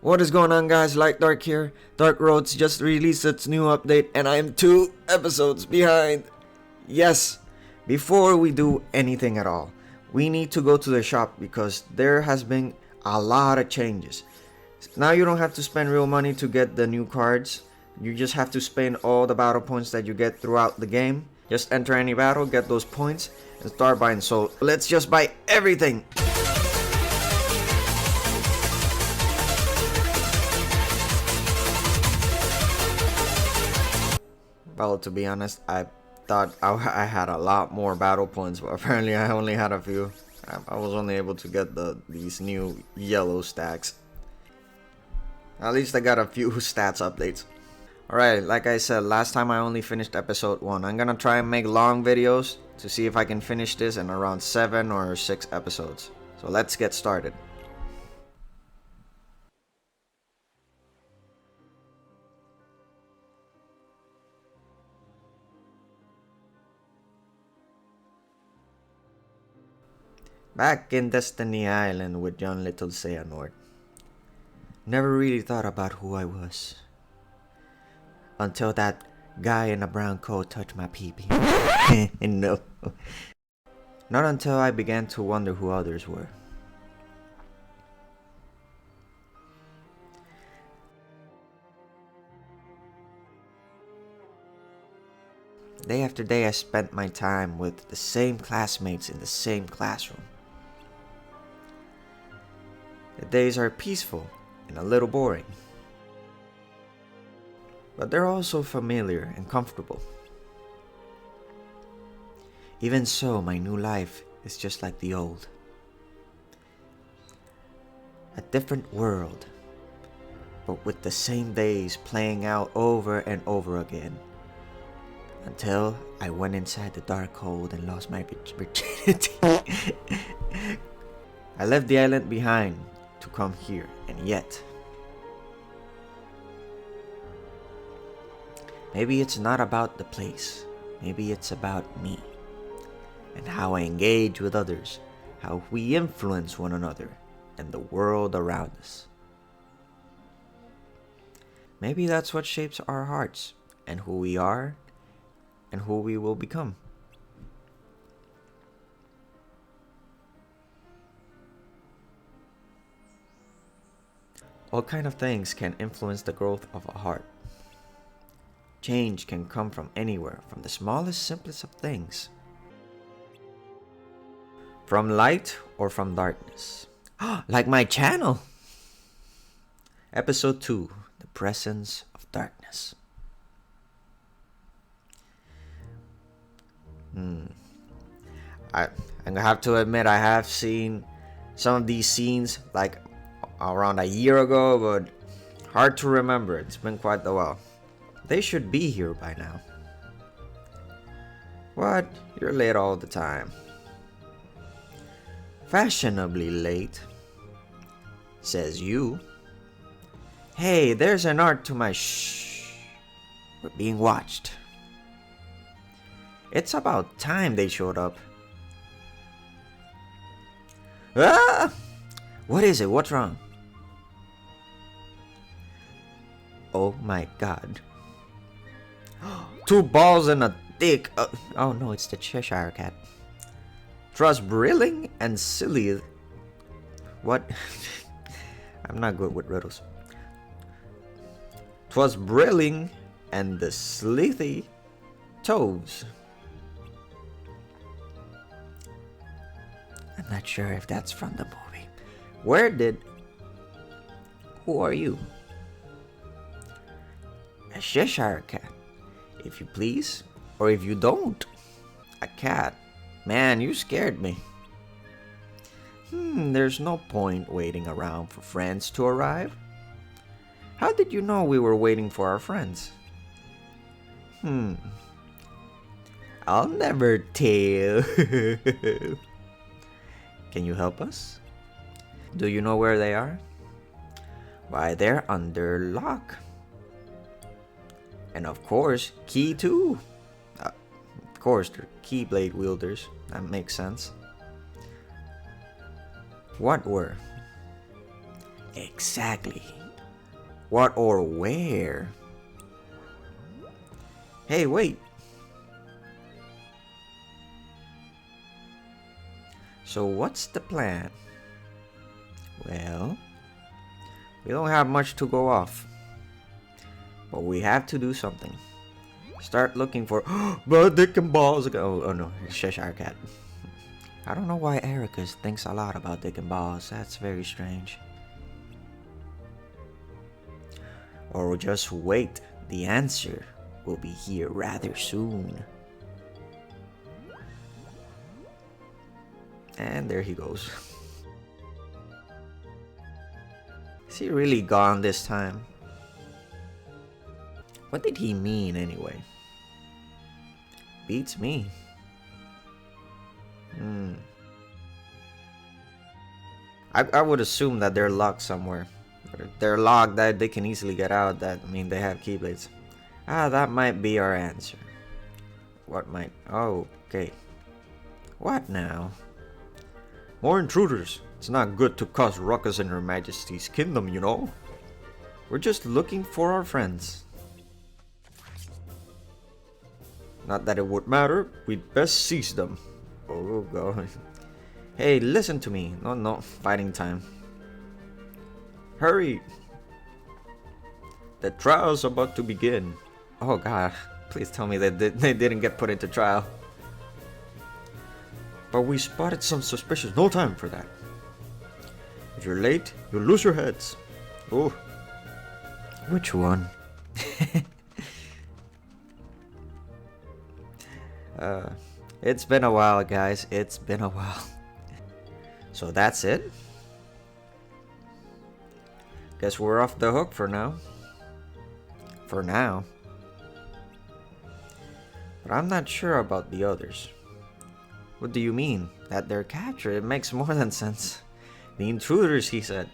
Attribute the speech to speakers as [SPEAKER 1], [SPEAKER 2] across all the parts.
[SPEAKER 1] What is going on, guys? Like Dark here. Dark Roads just released its new update and I am 2 episodes behind. Yes, before we do anything at all, we need to go to the shop because there has been a lot of changes. Now you don't have to spend real money to get the new cards. You just have to spend all the battle points that you get throughout the game. Just enter any battle, get those points, and start buying. So let's just buy everything. Well, to be honest, I thought I had a lot more battle points, but apparently I only had a few. I was only able to get these new yellow stacks. At least I got a few stats updates. Alright, like I said, last time I only finished episode 1. I'm gonna try and make long videos to see if I can finish this in around 7 or 6 episodes. So let's get started. Back in Destiny Island with John Little Xehanort. Never really thought about who I was. Until that guy in a brown coat touched my pee-pee. No. Not until I began to wonder who others were. Day after day I spent my time with the same classmates in the same classroom. The days are peaceful and a little boring. But they're also familiar and comfortable. Even so, my new life is just like the old. A different world, but with the same days playing out over and over again. Until I went inside the dark hole and lost my virginity. I left the island behind to come here, and yet maybe it's not about the place. Maybe it's about me and how I engage with others, how we influence one another and the world around us. Maybe that's what shapes our hearts and who we are and who we will become. All kind of things can influence the growth of a heart. Change can come from anywhere, from the smallest, simplest of things. From light or from darkness. Like my channel! Episode 2, The Presence of Darkness. I have to admit I have seen some of these scenes like around a year ago, but hard to remember. It's been quite a while. They should be here by now. What? You're late all the time. Fashionably late, says you. Hey, there's an art to my shh. We're being watched. It's about time they showed up. Ah! What is it? What's wrong? Oh my god. 2 balls and a dick. Oh no, it's the Cheshire Cat. 'Twas brilling and silly. What? I'm not good with riddles. 'Twas brilling and the slithy toes. I'm not sure if that's from the movie. Who are you? A Cheshire Cat, if you please, or if you don't. A cat. Man, you scared me. There's no point waiting around for friends to arrive. How did you know we were waiting for our friends? I'll never tell. Can you help us? Do you know where they are? Why, they're under lock. And of course, key too. Of course, they're keyblade wielders. That makes sense. What were? Exactly. What or where? Hey, wait. So what's the plan? Well, we don't have much to go off, but we have to do something. Start looking for but dick and balls. Oh no, it's Cheshire Cat. I don't know why Eraqus thinks a lot about dick and balls. That's very strange. Or just wait. The answer will be here rather soon. And there he goes. Is he really gone this time? What did he mean anyway? Beats me. I would assume that they're locked somewhere. If they're locked, that they can easily get out. That I mean, they have keyblades. That might be our answer. What might? Oh, okay. What now? More intruders. It's not good to cause ruckus in Her Majesty's kingdom, you know. We're just looking for our friends. Not that it would matter. We'd best seize them. Oh god. Hey, listen to me. No, fighting time. Hurry. The trial's about to begin. Oh god. Please tell me that they didn't get put into trial. But we spotted some suspicious. No time for that. If you're late, you'll lose your heads. Oh. Which one? It's been a while, guys. It's been a while. So that's it. Guess we're off the hook for now. For now. But I'm not sure about the others. What do you mean? That they're captured? It makes more than sense. The intruders, he said.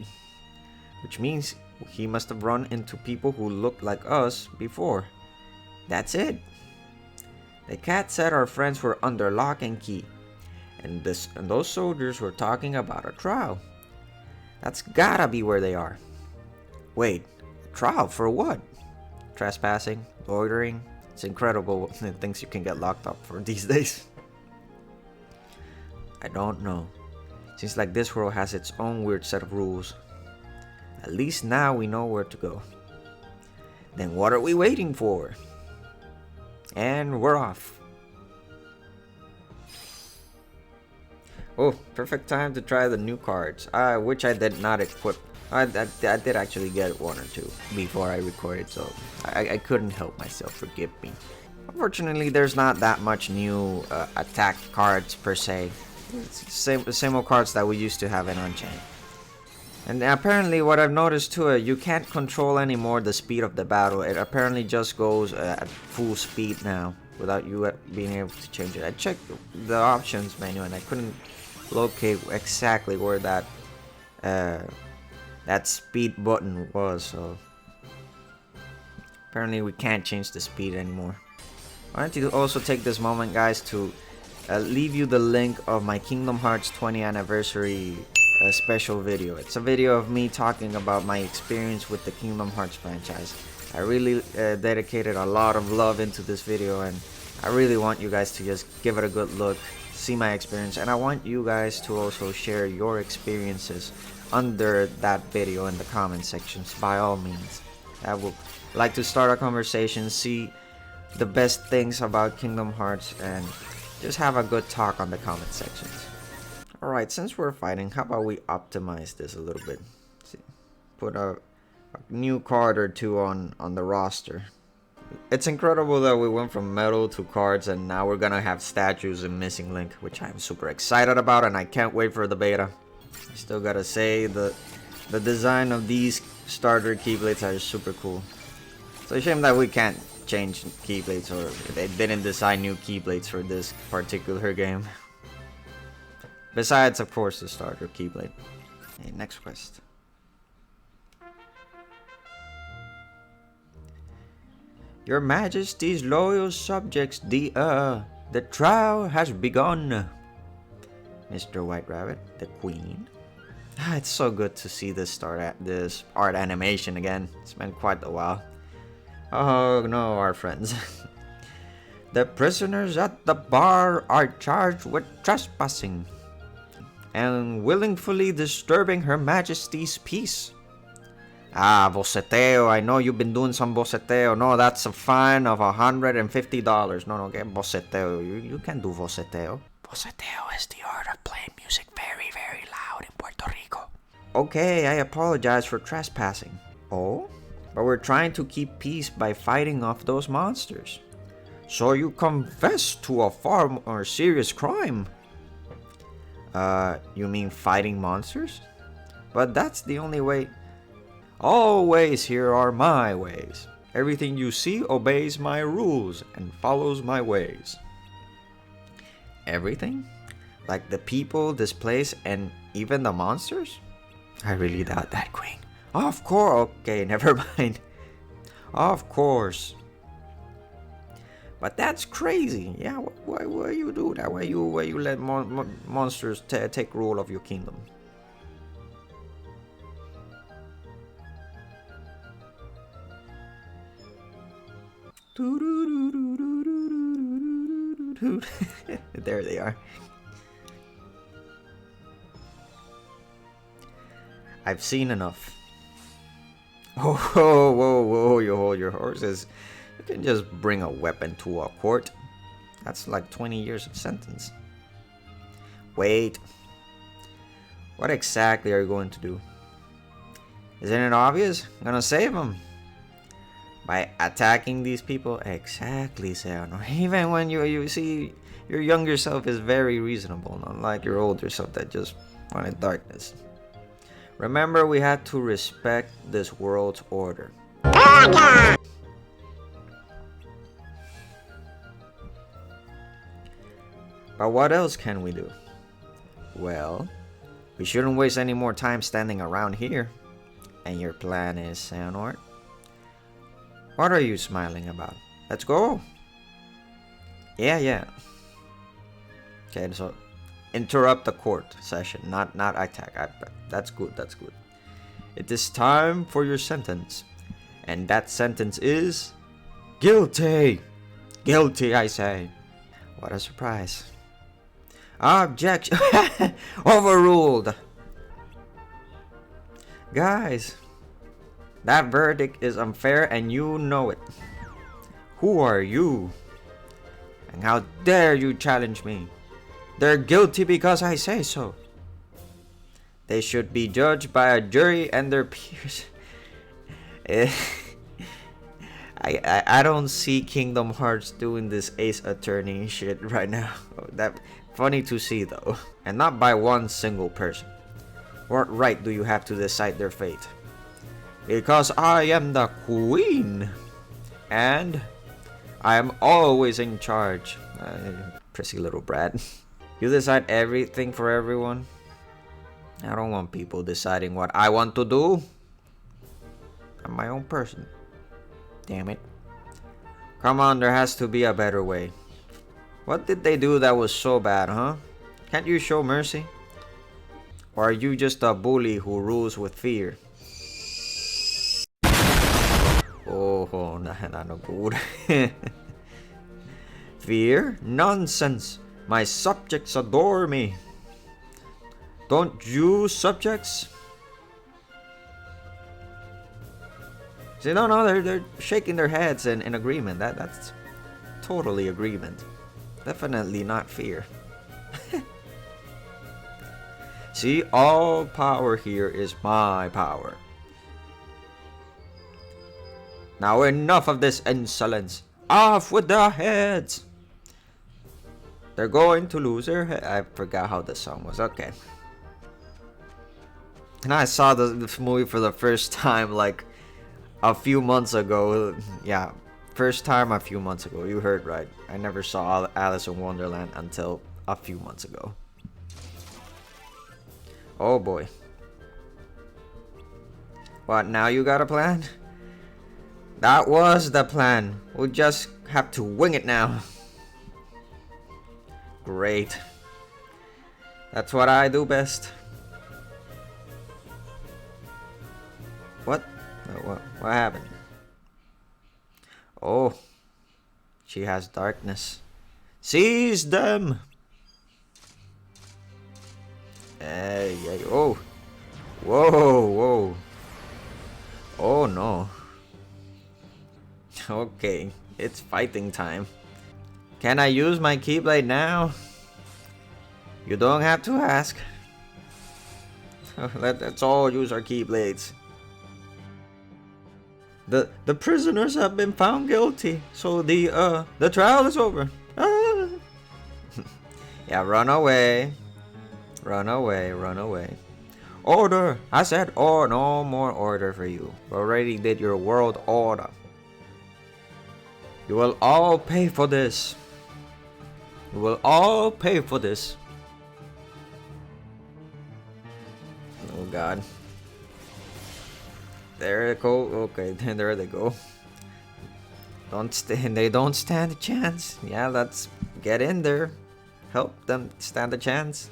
[SPEAKER 1] Which means he must have run into people who looked like us before. That's it. The cat said our friends were under lock and key. And those soldiers were talking about a trial. That's gotta be where they are. Wait, a trial for what? Trespassing? Loitering? It's incredible the things you can get locked up for these days. I don't know. Seems like this world has its own weird set of rules. At least now we know where to go. Then what are we waiting for? And we're off. Oh, perfect time to try the new cards, which I did not equip. I did actually get one or two before I recorded, so I couldn't help myself, forgive me. Unfortunately, there's not that much new attack cards per se. It's the same old cards that we used to have in Unchained. And apparently what I've noticed too, you can't control anymore the speed of the battle. It apparently just goes at full speed now without you being able to change it. I checked the options menu and I couldn't locate exactly where that that speed button was, so apparently we can't change the speed anymore. I wanted to also take this moment, guys, to leave you the link of my Kingdom Hearts 20th anniversary special video. It's a video of me talking about my experience with the Kingdom Hearts franchise. I really dedicated a lot of love into this video, and I really want you guys to just give it a good look, see my experience, and I want you guys to also share your experiences under that video in the comment sections by all means. I would like to start a conversation, see the best things about Kingdom Hearts, and just have a good talk on the comment sections. Alright, since we're fighting, how about we optimize this a little bit? See, put a new card or two on the roster. It's incredible that we went from metal to cards and now we're gonna have statues in Missing Link, which I'm super excited about and I can't wait for the beta. I still gotta say the design of these starter keyblades are super cool. It's a shame that we can't change keyblades, or they didn't design new keyblades for this particular game. Besides, of course, the starter keyblade. Okay, next quest. Your Majesty's loyal subjects, the trial has begun. Mr. White Rabbit, the Queen. It's so good to see this art animation again. It's been quite a while. Oh no, our friends. The prisoners at the bar are charged with trespassing and willingly disturbing Her Majesty's peace. Ah, boceteo. I know you've been doing some boceteo. No, that's a fine of $150. No, get boceteo. You can't do boceteo. Boceteo is the art of playing music very, very loud in Puerto Rico. Okay, I apologize for trespassing. Oh? But we're trying to keep peace by fighting off those monsters. So you confess to a far more serious crime. You mean fighting monsters? But that's the only way. All ways here are my ways. Everything you see obeys my rules and follows my ways. Everything? Like the people, this place, and even the monsters? I really doubt that, Queen. Of course. Okay, never mind. Of course. But that's crazy. Yeah, why you do that? Why you let monsters take rule of your kingdom? There they are. I've seen enough. Oh, whoa, you hold your horses. You can just bring a weapon to a court. That's like 20 years of sentence. Wait. What exactly are you going to do? Isn't it obvious? I'm gonna save them. By attacking these people? Exactly, Seanor. Even when you see your younger self is very reasonable, not like your older self that just wanted darkness. Remember, we had to respect this world's order. But what else can we do? Well, we shouldn't waste any more time standing around here. And your plan is, Seanor? What are you smiling about? Let's go. Yeah. Okay, so interrupt the court session, not attack. That's good. It is time for your sentence. And that sentence is guilty. Guilty, I say. What a surprise. Objection. Overruled. Guys, that verdict is unfair and you know it. Who are you? And how dare you challenge me? They're guilty because I say so. They should be judged by a jury and their peers. I don't see Kingdom Hearts doing this Ace Attorney shit right now. That funny to see though. And not by one single person. What right do you have to decide their fate? Because I am the queen. And I am always in charge. Prissy little brat. You decide everything for everyone. I don't want people deciding what I want to do. I'm my own person. Damn it. Come on, there has to be a better way. What did they do that was so bad, huh? Can't you show mercy? Or are you just a bully who rules with fear? Oh, no good. Fear? Nonsense. My subjects adore me. Don't you, subjects? See, no, they're shaking their heads in agreement. That's totally agreement. Definitely not fear. See, all power here is my power. Now enough of this insolence. Off with their heads. They're going to lose their head. I forgot how the song was. Okay. And I saw this movie for the first time like a few months ago. Yeah, first time a few months ago. You heard right. I never saw Alice in Wonderland until a few months ago. Oh boy. What, now you got a plan? That was the plan. We just have to wing it now. Great. That's what I do best. What? What happened? Oh, she has darkness. Seize them! Hey, hey, oh. Whoa, whoa. Oh no. Okay, it's fighting time. Can I use my Keyblade now? You don't have to ask. Let's all use our Keyblades. The prisoners have been found guilty, so the trial is over. Ah. Yeah, run away. Run away, run away. Order! I said, oh, no more order for you. We already did your world order. You will all pay for this. You will all pay for this. Oh god. There they go. Okay, there they go. They don't stand a chance. Yeah, let's get in there. Help them stand a chance.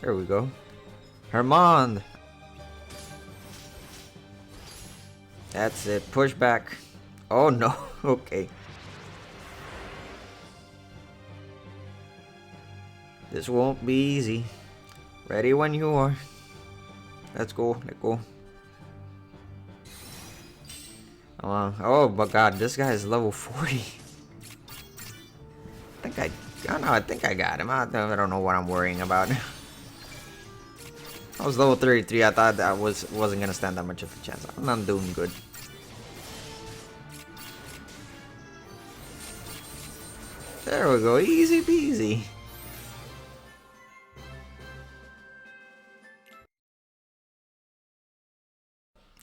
[SPEAKER 1] There we go. Hermand. That's it. Push back. Oh no. Okay. This won't be easy. Ready when you are. Let's go. Let's go. Come on. Oh my god, this guy is level 40. I think I got him. I don't know what I'm worrying about. I was level 33. I thought I wasn't gonna stand that much of a chance. I'm doing good. There we go. Easy peasy.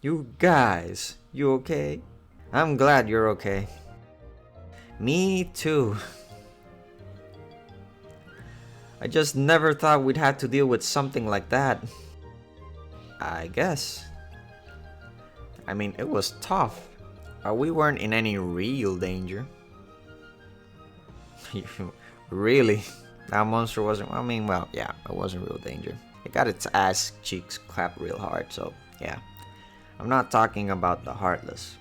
[SPEAKER 1] You guys, you okay? I'm glad you're okay. Me too. I just never thought we'd have to deal with something like that. I guess. I mean, it was tough. We weren't in any real danger. Really? That monster wasn't. I mean, well, yeah, it wasn't real danger. It got its ass cheeks clapped real hard, so yeah. I'm not talking about the Heartless.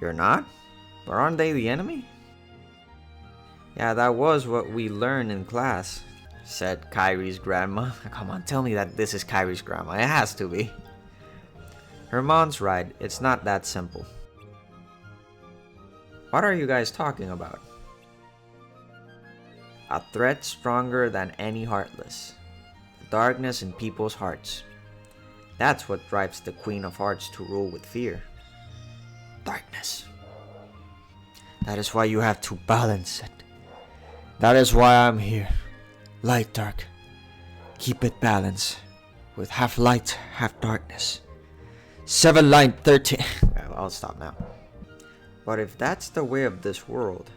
[SPEAKER 1] You're not? But aren't they the enemy? Yeah, that was what we learned in class, said Kyrie's grandma. Come on, tell me that this is Kyrie's grandma. It has to be. Herman's right. It's not that simple. What are you guys talking about? A threat stronger than any Heartless. The darkness in people's hearts. That's what drives the Queen of Hearts to rule with fear. Darkness. That is why you have to balance it. That is why I'm here. Light, dark. Keep it balanced. With half light, half darkness. 7 line 13. I'll stop now. But if that's the way of this world,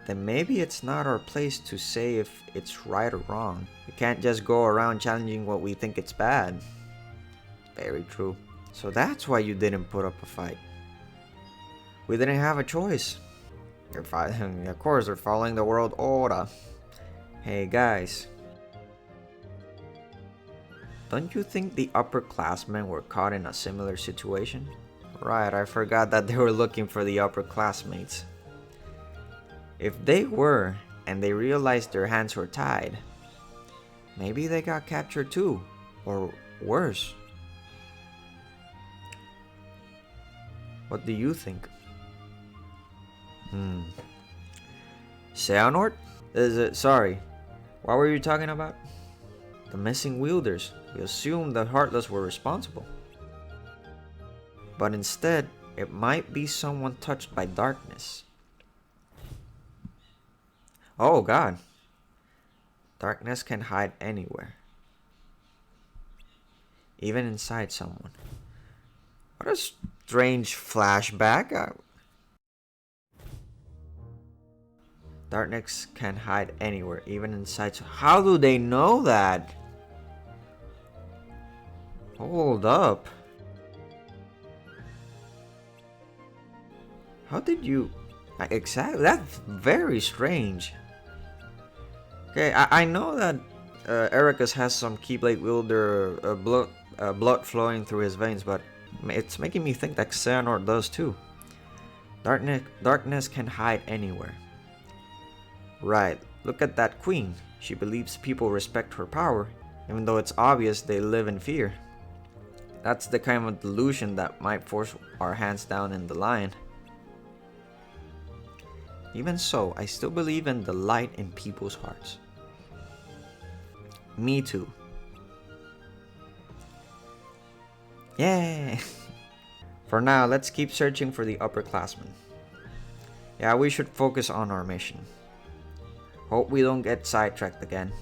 [SPEAKER 1] then maybe it's not our place to say if it's right or wrong. We can't just go around challenging what we think it's bad. Very true. So that's why you didn't put up a fight. We didn't have a choice. Of course, they're following the world order. Hey guys. Don't you think the upperclassmen were caught in a similar situation? Right, I forgot that they were looking for the upperclassmates. If they were, and they realized their hands were tied, maybe they got captured too, or worse. What do you think? Xehanort? Sorry, what were you talking about? The missing wielders. We assumed the Heartless were responsible. But instead, it might be someone touched by darkness. Oh god. Darkness can hide anywhere. Even inside someone. What a strange flashback. Darkness can hide anywhere, even inside. How do they know that? Hold up. How did you... Exactly, that's very strange. Okay, I know that Eraqus has some Keyblade wielder blood flowing through his veins, but it's making me think that Xehanort does too. Darkness can hide anywhere. Right, look at that queen. She believes people respect her power, even though it's obvious they live in fear. That's the kind of delusion that might force our hands down in the lion. Even so, I still believe in the light in people's hearts. Me too. Yay! For now, let's keep searching for the upperclassmen. Yeah, we should focus on our mission. Hope we don't get sidetracked again.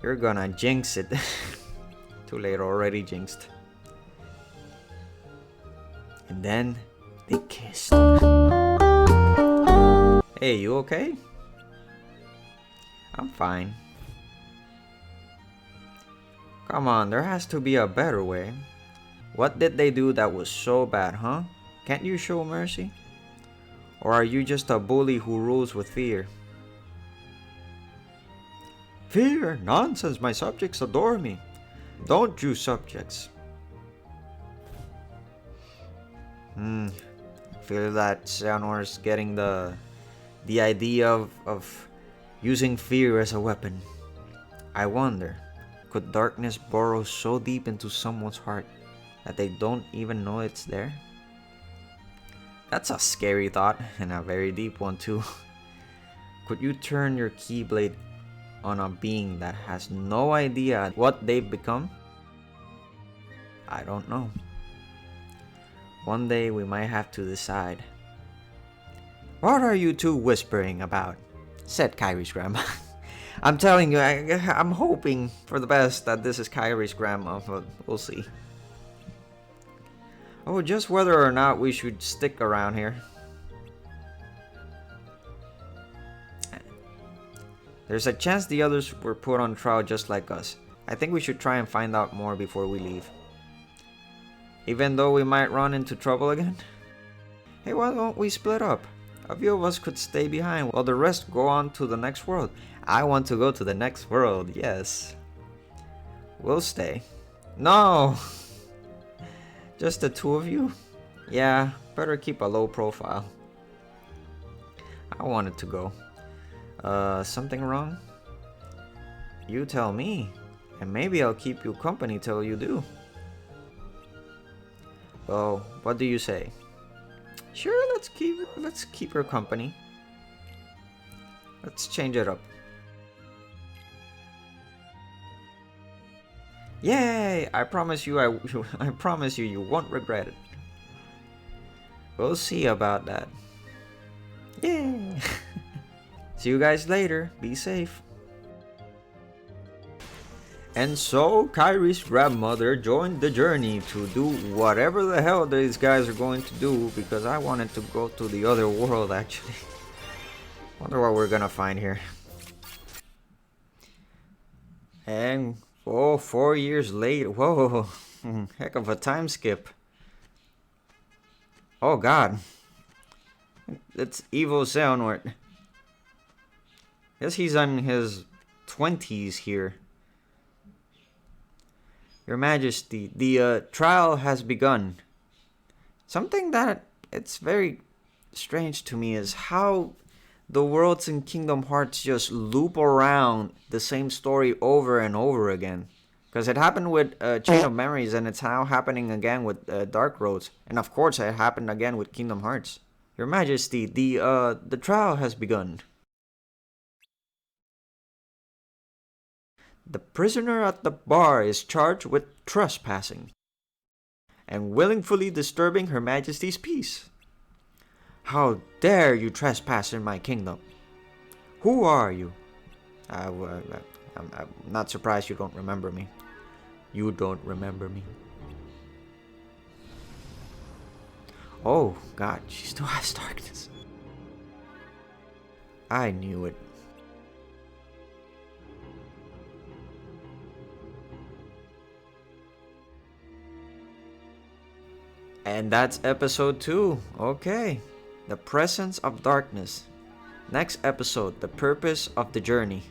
[SPEAKER 1] You're gonna jinx it. Too late, already jinxed. And then they kissed. Hey, you okay? I'm fine. Come on, there has to be a better way. What did they do that was so bad, huh? Can't you show mercy? Or are you just a bully who rules with fear? Fear? Nonsense, my subjects adore me. Don't you subjects? Feel that Xehanort's getting the idea of using fear as a weapon. I wonder, could darkness burrow so deep into someone's heart that they don't even know it's there? That's a scary thought, and a very deep one too. Could you turn your Keyblade on a being that has no idea what they've become? I don't know. One day we might have to decide. What are you two whispering about? Said Kyrie's grandma. I'm telling you, I'm hoping for the best that this is Kyrie's grandma, but we'll see. Oh, just whether or not we should stick around here. There's a chance the others were put on trial just like us. I think we should try and find out more before we leave. Even though we might run into trouble again? Hey, why don't we split up? A few of us could stay behind while the rest go on to the next world. I want to go to the next world, yes. We'll stay. No! Just the two of you? Yeah, better keep a low profile. I wanted to go. Something wrong? You tell me, and maybe I'll keep you company till you do. Well, what do you say? Sure, let's keep her company. Let's change it up. Yay! I promise you, I promise you, you won't regret it. We'll see about that. Yay! See you guys later. Be safe. And so, Kyrie's grandmother joined the journey to do whatever the hell these guys are going to do, because I wanted to go to the other world actually. Wonder what we're gonna find here. And, oh, 4 years later. Whoa, heck of a time skip. Oh god. It's evil Xehanort. Guess he's in his 20s here. Your Majesty, the trial has begun. Something that it's very strange to me is how the worlds in Kingdom Hearts just loop around the same story over and over again. Because it happened with Chain of Memories, and it's now happening again with Dark Roads. And of course it happened again with Kingdom Hearts. Your Majesty, the trial has begun. The prisoner at the bar is charged with trespassing and willfully disturbing Her Majesty's peace. How dare you trespass in my kingdom? Who are you? I'm not surprised you don't remember me. You don't remember me. Oh god, she still has darkness. I knew it. And that's episode 2. Okay. The presence of darkness. Next episode, the purpose of the journey.